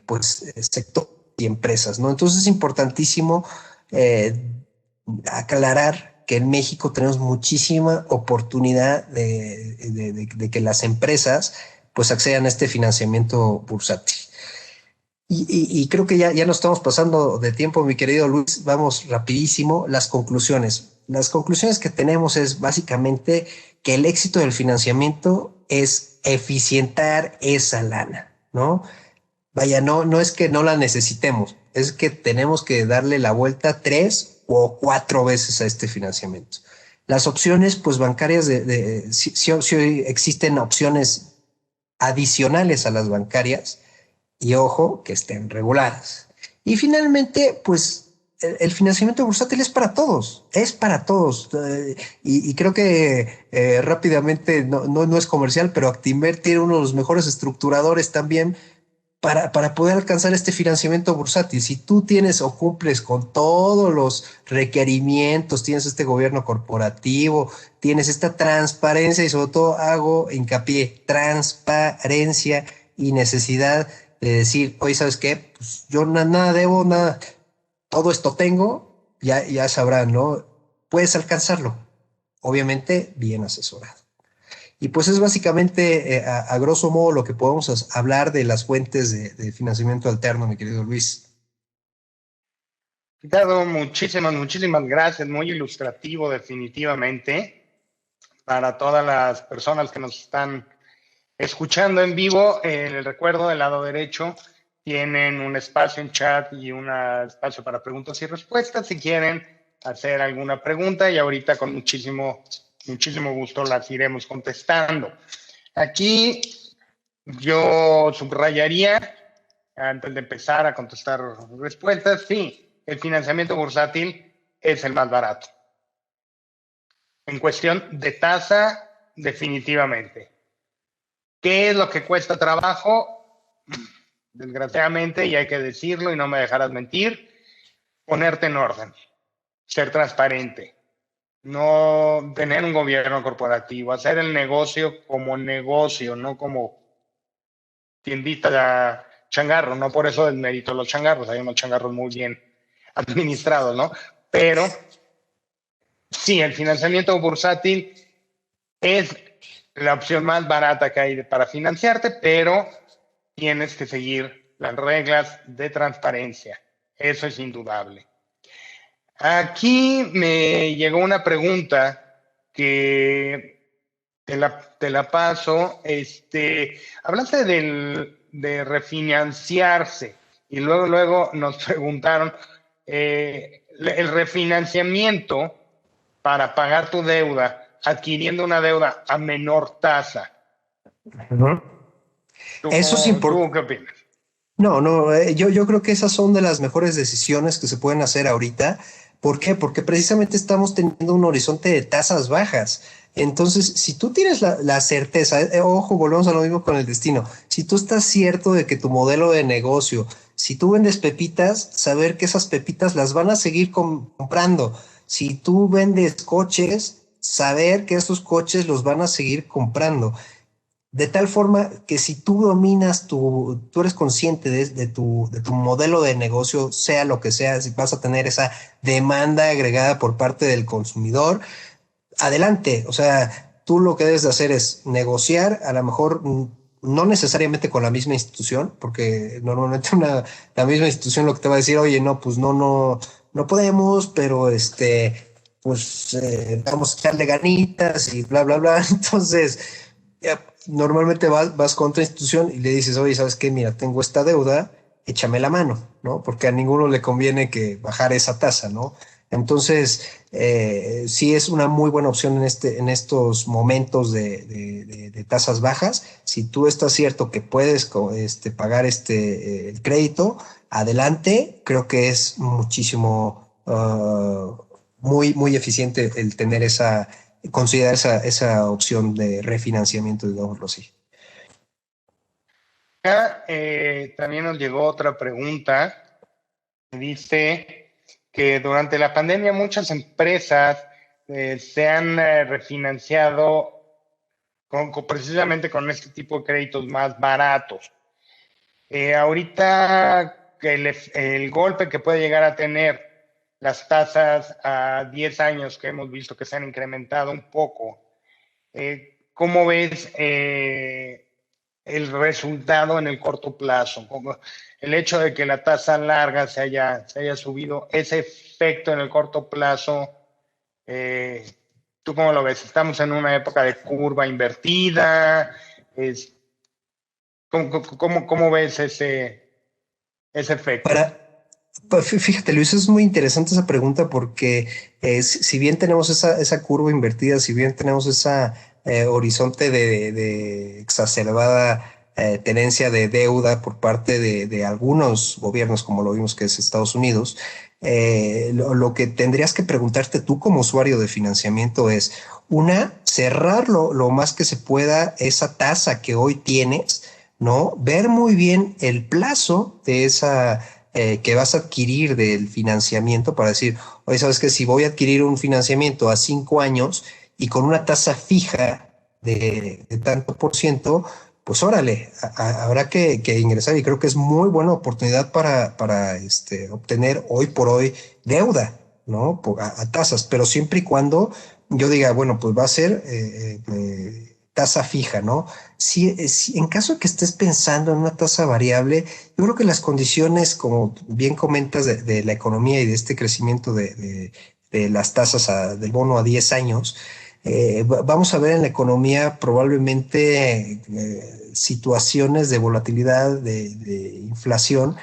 pues sector y empresas, ¿no? Entonces es importantísimo aclarar que en México tenemos muchísima oportunidad de que las empresas pues accedan a este financiamiento bursátil. Y creo que ya nos estamos pasando de tiempo, mi querido Luis. Vamos rapidísimo. Las conclusiones. Las conclusiones que tenemos es básicamente que el éxito del financiamiento es eficientar esa lana, ¿no? Vaya, no es que no la necesitemos, es que tenemos que darle la vuelta 3 o 4 veces a este financiamiento. Las opciones, pues bancarias, si existen opciones adicionales a las bancarias y ojo, que estén reguladas. Y finalmente, pues el financiamiento bursátil es para todos, y creo que rápidamente, no es comercial, pero Actinver tiene uno de los mejores estructuradores también para poder alcanzar este financiamiento bursátil. Si tú tienes o cumples con todos los requerimientos, tienes este gobierno corporativo, tienes esta transparencia y sobre todo hago hincapié, transparencia y necesidad de decir, oye, ¿sabes qué? Pues yo nada debo, nada, todo esto tengo, ya sabrán, ¿no? Puedes alcanzarlo, obviamente bien asesorado. Y pues es básicamente a grosso modo lo que podemos hablar de las fuentes de financiamiento alterno, mi querido Luis. Ricardo, muchísimas gracias. Muy ilustrativo definitivamente para todas las personas que nos están escuchando en vivo. El recuerdo del lado derecho tienen un espacio en chat y un espacio para preguntas y respuestas si quieren hacer alguna pregunta y ahorita con muchísimo gusto las iremos contestando. Aquí yo subrayaría, antes de empezar a contestar respuestas, sí, el financiamiento bursátil es el más barato. En cuestión de tasa, definitivamente. ¿Qué es lo que cuesta trabajo? Desgraciadamente, y hay que decirlo y no me dejarás mentir, ponerte en orden, ser transparente. No tener un gobierno corporativo, hacer el negocio como negocio, no como tiendita changarro. No por eso desmerito los changarros, hay unos changarros muy bien administrados, ¿no? Pero sí, el financiamiento bursátil es la opción más barata que hay para financiarte, pero tienes que seguir las reglas de transparencia. Eso es indudable. Aquí me llegó una pregunta que te la paso. Hablaste de refinanciarse y luego nos preguntaron el refinanciamiento para pagar tu deuda, adquiriendo una deuda a menor tasa. Eso es importante. ¿Tú qué opinas? No, yo creo que esas son de las mejores decisiones que se pueden hacer ahorita. ¿Por qué? Porque precisamente estamos teniendo un horizonte de tasas bajas. Entonces, si tú tienes la certeza, ojo, volvemos a lo mismo con el destino. Si tú estás cierto de que tu modelo de negocio, si tú vendes pepitas, saber que esas pepitas las van a seguir comprando. Si tú vendes coches, saber que esos coches los van a seguir comprando. De tal forma que si tú dominas tú eres consciente de tu modelo de negocio, sea lo que sea, si vas a tener esa demanda agregada por parte del consumidor, adelante. O sea, tú lo que debes de hacer es negociar, a lo mejor no necesariamente con la misma institución, porque normalmente la misma institución lo que te va a decir, oye, no, pues no no podemos, pero pues vamos a echarle ganitas y bla, bla, bla. Entonces, normalmente vas con otra institución y le dices, oye, ¿sabes qué? Mira, tengo esta deuda, échame la mano, ¿no? Porque a ninguno le conviene que bajar esa tasa, ¿no? Entonces, sí es una muy buena opción en estos momentos de tasas bajas. Si tú estás cierto que puedes pagar el crédito, adelante. Creo que es muchísimo, muy, muy eficiente el tener considerar esa opción de refinanciamiento, digámoslo así. Acá, también nos llegó otra pregunta. Dice que durante la pandemia muchas empresas se han refinanciado precisamente con este tipo de créditos más baratos. Ahorita que el golpe que puede llegar a tener las tasas a 10 años que hemos visto que se han incrementado un poco, ¿cómo ves el resultado en el corto plazo? Como el hecho de que la tasa larga se haya subido, ese efecto en el corto plazo, eh, ¿tú cómo lo ves? ¿Estamos en una época de curva invertida? Es, ¿cómo ves ese efecto? Fíjate, Luis, es muy interesante esa pregunta porque si bien tenemos esa curva invertida, si bien tenemos esa horizonte de exacerbada tenencia de deuda por parte de algunos gobiernos, como lo vimos que es Estados Unidos, lo que tendrías que preguntarte tú como usuario de financiamiento es, cerrar lo más que se pueda esa tasa que hoy tienes, ¿no? Ver muy bien el plazo de esa que vas a adquirir del financiamiento para decir, oye, sabes que si voy a adquirir un financiamiento a 5 años y con una tasa fija de tanto por ciento, pues órale, habrá que ingresar y creo que es muy buena oportunidad para obtener hoy por hoy deuda, ¿no? A tasas, pero siempre y cuando yo diga, bueno, pues va a ser tasa fija, ¿no? Si en caso de que estés pensando en una tasa variable, yo creo que las condiciones, como bien comentas, de la economía y de este crecimiento de las tasas del bono a 10 años, vamos a ver en la economía probablemente situaciones de volatilidad, de inflación,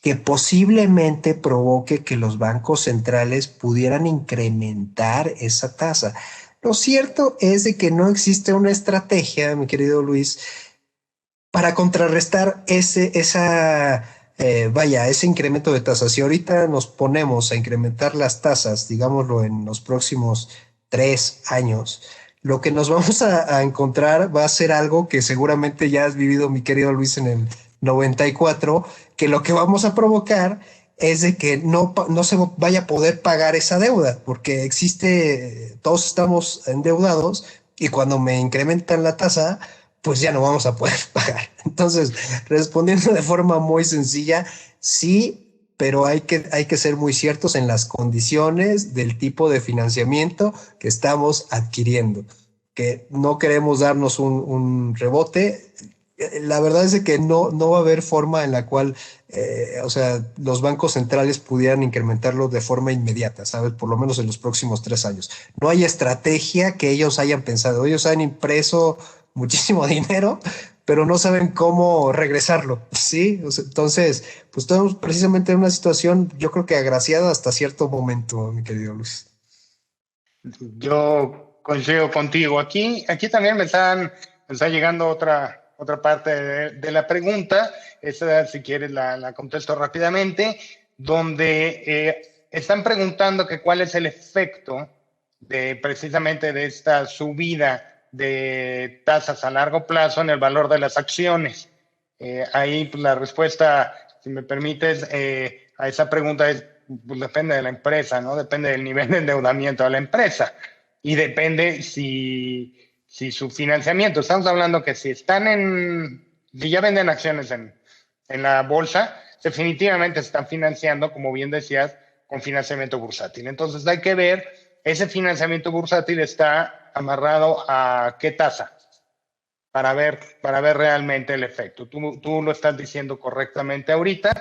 que posiblemente provoque que los bancos centrales pudieran incrementar esa tasa. Lo cierto es de que no existe una estrategia, mi querido Luis, para contrarrestar ese incremento de tasas. Si ahorita nos ponemos a incrementar las tasas, digámoslo, en los próximos 3 años, lo que nos vamos a encontrar va a ser algo que seguramente ya has vivido, mi querido Luis, en el 94, que lo que vamos a provocar es de que no se vaya a poder pagar esa deuda, porque todos estamos endeudados y cuando me incrementan la tasa, pues ya no vamos a poder pagar. Entonces, respondiendo de forma muy sencilla, sí, pero hay que ser muy ciertos en las condiciones del tipo de financiamiento que estamos adquiriendo, que no queremos darnos un rebote. La verdad es que no va a haber forma en la cual, o sea, los bancos centrales pudieran incrementarlo de forma inmediata, ¿sabes? Por lo menos en los próximos 3 años. No hay estrategia que ellos hayan pensado. Ellos han impreso muchísimo dinero, pero no saben cómo regresarlo, ¿sí? O sea, entonces, pues estamos precisamente en una situación, yo creo que agraciada hasta cierto momento, mi querido Luis. Yo coincido contigo. Aquí también me está llegando otra parte de la pregunta. Esa, si quieres, la contesto rápidamente, donde están preguntando que cuál es el efecto precisamente de esta subida de tasas a largo plazo en el valor de las acciones. Ahí pues, la respuesta, si me permites, a esa pregunta es, pues, depende de la empresa, ¿no? Depende del nivel de endeudamiento de la empresa y depende si su financiamiento, estamos hablando que si ya venden acciones en la bolsa, definitivamente se están financiando, como bien decías, con financiamiento bursátil. Entonces hay que ver, ese financiamiento bursátil está amarrado a qué tasa para ver realmente el efecto. Tú lo estás diciendo correctamente ahorita.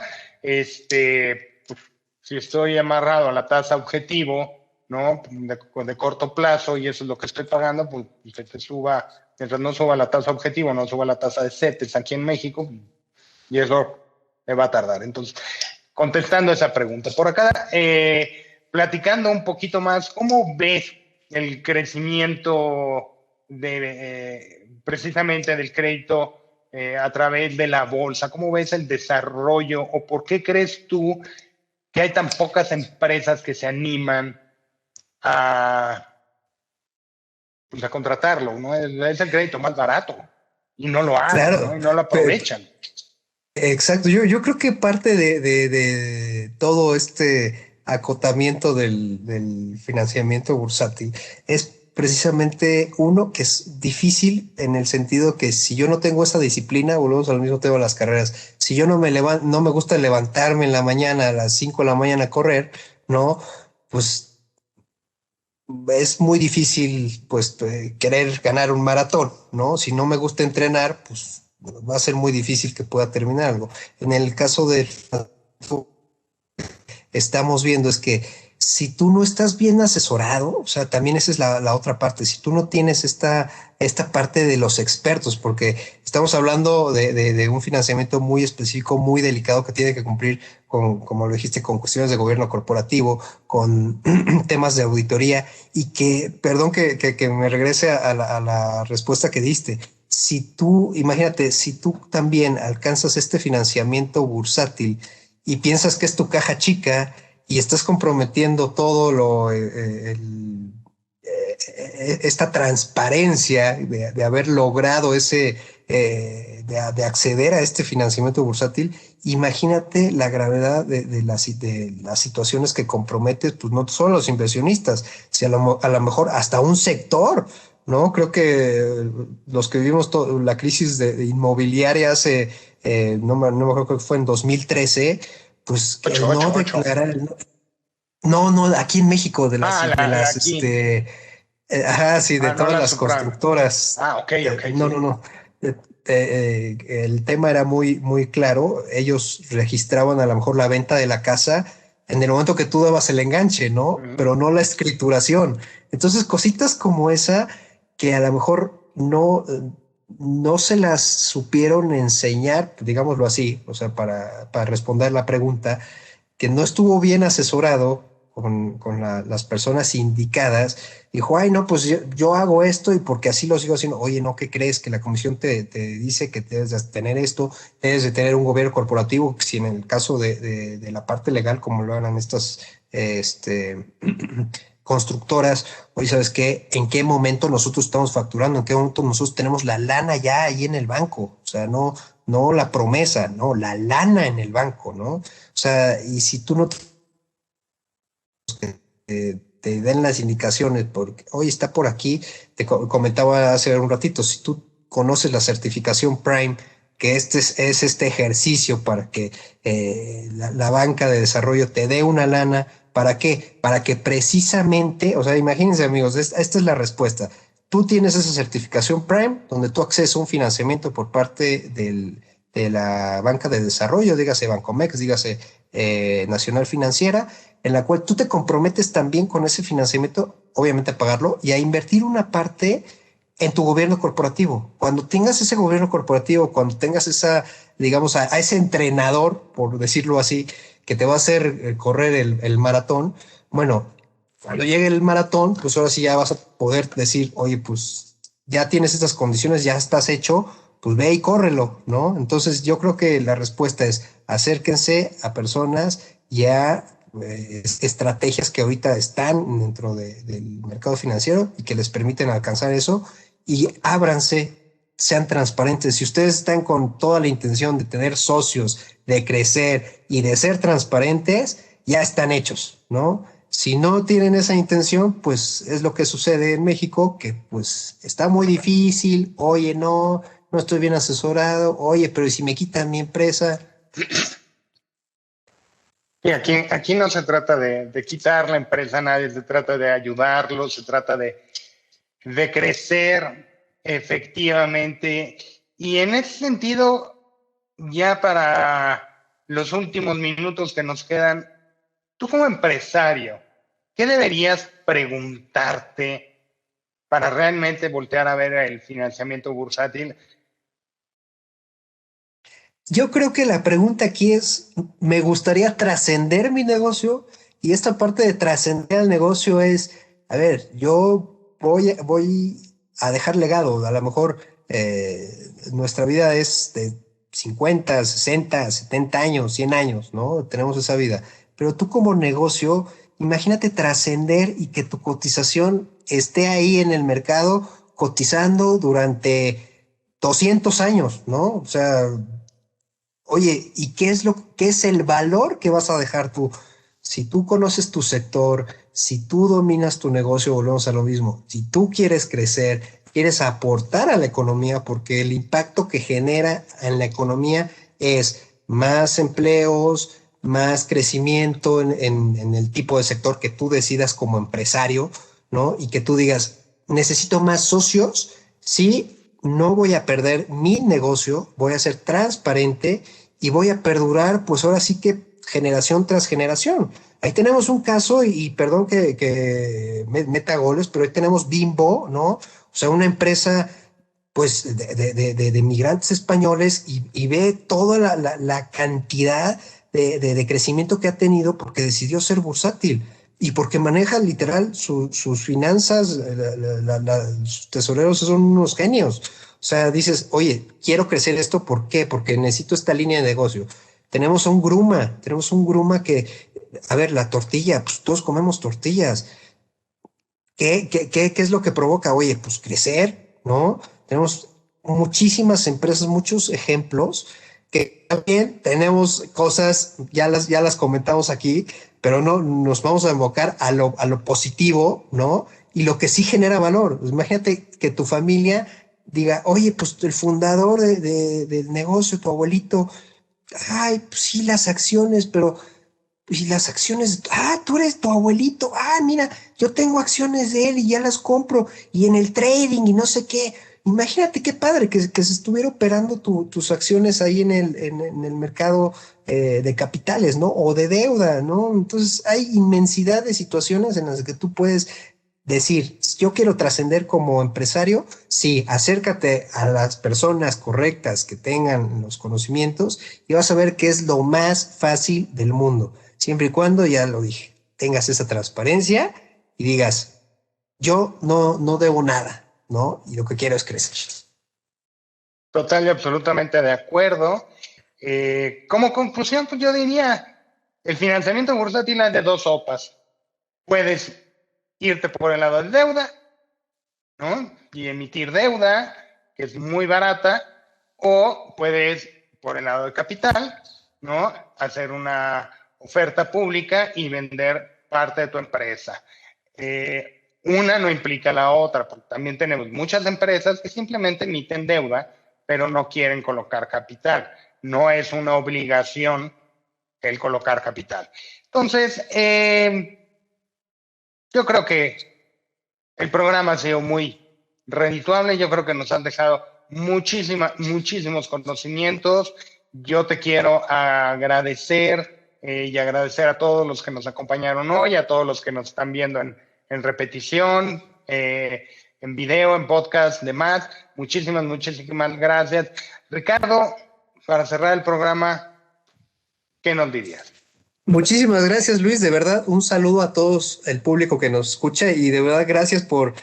Si estoy amarrado a la tasa objetivo, ¿no? De corto plazo y eso es lo que estoy pagando, pues que te suba, mientras no suba la tasa objetivo, no suba la tasa de CETES aquí en México, y eso me va a tardar. Entonces, contestando esa pregunta. Por acá, platicando un poquito más, ¿cómo ves el crecimiento precisamente del crédito a través de la bolsa? ¿Cómo ves el desarrollo o por qué crees tú que hay tan pocas empresas que se animan a, pues, a contratarlo? ¿No? Es el crédito más barato y no lo hacen, ¿no? Claro, Y no lo aprovechan. exacto. Yo creo que parte de todo este acotamiento del financiamiento bursátil es precisamente uno que es difícil en el sentido que si yo no tengo esa disciplina, volvemos al mismo tema de las carreras. Si yo no me gusta levantarme en la mañana a las 5 de la mañana a correr, ¿no? Pues es muy difícil, pues, querer ganar un maratón, ¿no? Si no me gusta entrenar, pues va a ser muy difícil que pueda terminar algo. En el caso de estamos viendo es que si tú no estás bien asesorado, o sea, también esa es la otra parte, si tú no tienes esta parte de los expertos, porque estamos hablando de un financiamiento muy específico, muy delicado que tiene que cumplir con, como lo dijiste, con cuestiones de gobierno corporativo, con temas de auditoría y que, perdón que me regrese a la respuesta que diste. Si tú, imagínate, si tú también alcanzas este financiamiento bursátil y piensas que es tu caja chica y estás comprometiendo todo esta transparencia de haber logrado de acceder a este financiamiento bursátil, imagínate la gravedad de las situaciones que comprometes, pues no solo a los inversionistas, sino a lo mejor hasta un sector. ¿No? Creo que los que vivimos la crisis de inmobiliaria hace, no me acuerdo que fue en 2013, pues que Ocho, no ocho, ocho. declarar, no, aquí en México, Aquí. sí, de No todas la las subprime. constructoras. Ok, ok, sí. No. Eh, el tema era muy, muy claro. Ellos registraban a lo mejor la venta de la casa en el momento que tú dabas el enganche, ¿no? Uh-huh. Pero no la escrituración. Entonces, cositas como esa que a lo mejor no se las supieron enseñar, digámoslo así, o sea, para responder la pregunta, que no estuvo bien asesorado con las personas indicadas, dijo, ay, no, pues yo hago esto y porque así lo sigo haciendo. Oye, no, ¿qué crees? Que la comisión te dice que debes de tener esto, debes de tener un gobierno corporativo, si en el caso de la parte legal, como lo hagan estas constructoras, oye, ¿sabes qué? ¿En qué momento nosotros estamos facturando? ¿En qué momento nosotros tenemos la lana ya ahí en el banco? O sea, no la promesa, no, la lana en el banco, ¿no? O sea, y si tú no te den las indicaciones, porque hoy está por aquí, te comentaba hace un ratito, si tú conoces la certificación Prime, que es este ejercicio para que la banca de desarrollo te dé una lana, ¿para qué? Para que precisamente, o sea, imagínense amigos, esta es la respuesta. Tú tienes esa certificación Prime, donde tú accedes a un financiamiento por parte de la banca de desarrollo, dígase Bancomex, dígase Nacional Financiera, en la cual tú te comprometes también con ese financiamiento, obviamente a pagarlo y a invertir una parte en tu gobierno corporativo. Cuando tengas ese gobierno corporativo, cuando tengas digamos, a ese entrenador, por decirlo así, que te va a hacer correr el maratón, bueno, cuando llegue el maratón, pues ahora sí ya vas a poder decir, oye, pues ya tienes estas condiciones, ya estás hecho, pues ve y córrelo, ¿no? Entonces yo creo que la respuesta es acérquense a personas ya estrategias que ahorita están dentro del mercado financiero y que les permiten alcanzar eso y ábranse, sean transparentes. Si ustedes están con toda la intención de tener socios, de crecer y de ser transparentes, ya están hechos, ¿no? Si no tienen esa intención, pues es lo que sucede en México, que pues está muy difícil, oye, no estoy bien asesorado, oye, pero si me quitan mi empresa. Y aquí no se trata de quitar la empresa a nadie, se trata de ayudarlos, se trata de crecer efectivamente. Y en ese sentido, ya para los últimos minutos que nos quedan, tú como empresario, ¿qué deberías preguntarte para realmente voltear a ver el financiamiento bursátil? Yo creo que la pregunta aquí es, ¿me gustaría trascender mi negocio? Y esta parte de trascender el negocio es, a ver, yo voy a dejar legado. A lo mejor nuestra vida es de 50, 60, 70 años, 100 años, ¿no? Tenemos esa vida. Pero tú como negocio, imagínate trascender y que tu cotización esté ahí en el mercado cotizando durante 200 años, ¿no? O sea, oye, ¿y qué es el valor que vas a dejar tú? Si tú conoces tu sector, si tú dominas tu negocio, volvemos a lo mismo. Si tú quieres crecer, quieres aportar a la economía, porque el impacto que genera en la economía es más empleos, más crecimiento en el tipo de sector que tú decidas como empresario, ¿no? Y que tú digas, necesito más socios, sí, no voy a perder mi negocio, voy a ser transparente y voy a perdurar, pues ahora sí que generación tras generación. Ahí tenemos un caso, y perdón que meta goles, pero ahí tenemos Bimbo, ¿no? O sea, una empresa pues de migrantes españoles y ve toda la cantidad de crecimiento que ha tenido porque decidió ser bursátil y porque maneja literal sus finanzas, sus tesoreros son unos genios. O sea, dices, oye, quiero crecer esto, ¿por qué? Porque necesito esta línea de negocio. Tenemos un gruma que, a ver, la tortilla, pues todos comemos tortillas. ¿Qué es lo que provoca? Oye, pues crecer, ¿no? Tenemos muchísimas empresas, muchos ejemplos que también tenemos cosas, ya las comentamos aquí, pero no nos vamos a enfocar a lo positivo, ¿no? Y lo que sí genera valor. Pues imagínate que tu familia diga, oye, pues el fundador del negocio, tu abuelito, ay, pues sí, las acciones, pero y las acciones, tú eres tu abuelito, mira, yo tengo acciones de él y ya las compro, y en el trading y no sé qué. Imagínate qué padre que se estuviera operando tus acciones ahí en el mercado de capitales, ¿no? O de deuda, ¿no? Entonces hay inmensidad de situaciones en las que tú puedes decir, yo quiero trascender como empresario, sí, acércate a las personas correctas que tengan los conocimientos y vas a ver que es lo más fácil del mundo, siempre y cuando, ya lo dije, tengas esa transparencia y digas, yo no debo nada, ¿no? Y lo que quiero es crecer. Total y absolutamente de acuerdo. Como conclusión, pues yo diría, el financiamiento bursátil es de dos sopas. Puedes irte por el lado de deuda, ¿no? Y emitir deuda, que es muy barata, o puedes, por el lado de capital, ¿no? Hacer una oferta pública y vender parte de tu empresa. Una no implica la otra, porque también tenemos muchas empresas que simplemente emiten deuda, pero no quieren colocar capital. No es una obligación el colocar capital. Entonces, yo creo que el programa ha sido muy redituable. Yo creo que nos han dejado muchísimos conocimientos. Yo te quiero agradecer y agradecer a todos los que nos acompañaron hoy, a todos los que nos están viendo en repetición, en video, en podcast, demás. Muchísimas gracias. Ricardo, para cerrar el programa, ¿qué nos dirías? Muchísimas gracias, Luis. De verdad, un saludo a todos el público que nos escucha y de verdad gracias por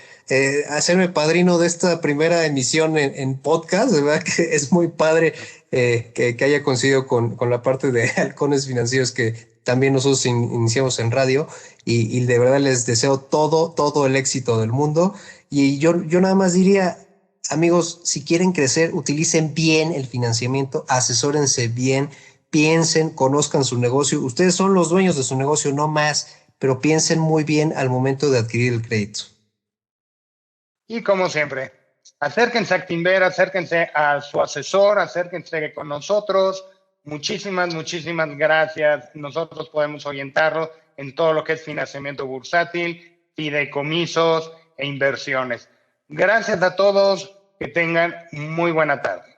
hacerme padrino de esta primera emisión en podcast. De verdad que es muy padre que haya coincidido con la parte de Halcones Financieros que también nosotros iniciamos en radio y de verdad les deseo todo el éxito del mundo. Y yo nada más diría, amigos, si quieren crecer, utilicen bien el financiamiento, asesórense bien, piensen, conozcan su negocio. Ustedes son los dueños de su negocio, no más, pero piensen muy bien al momento de adquirir el crédito. Y como siempre, acérquense a Actinver, acérquense a su asesor, acérquense con nosotros. Muchísimas gracias. Nosotros podemos orientarlo en todo lo que es financiamiento bursátil, fideicomisos e inversiones. Gracias a todos. Que tengan muy buena tarde.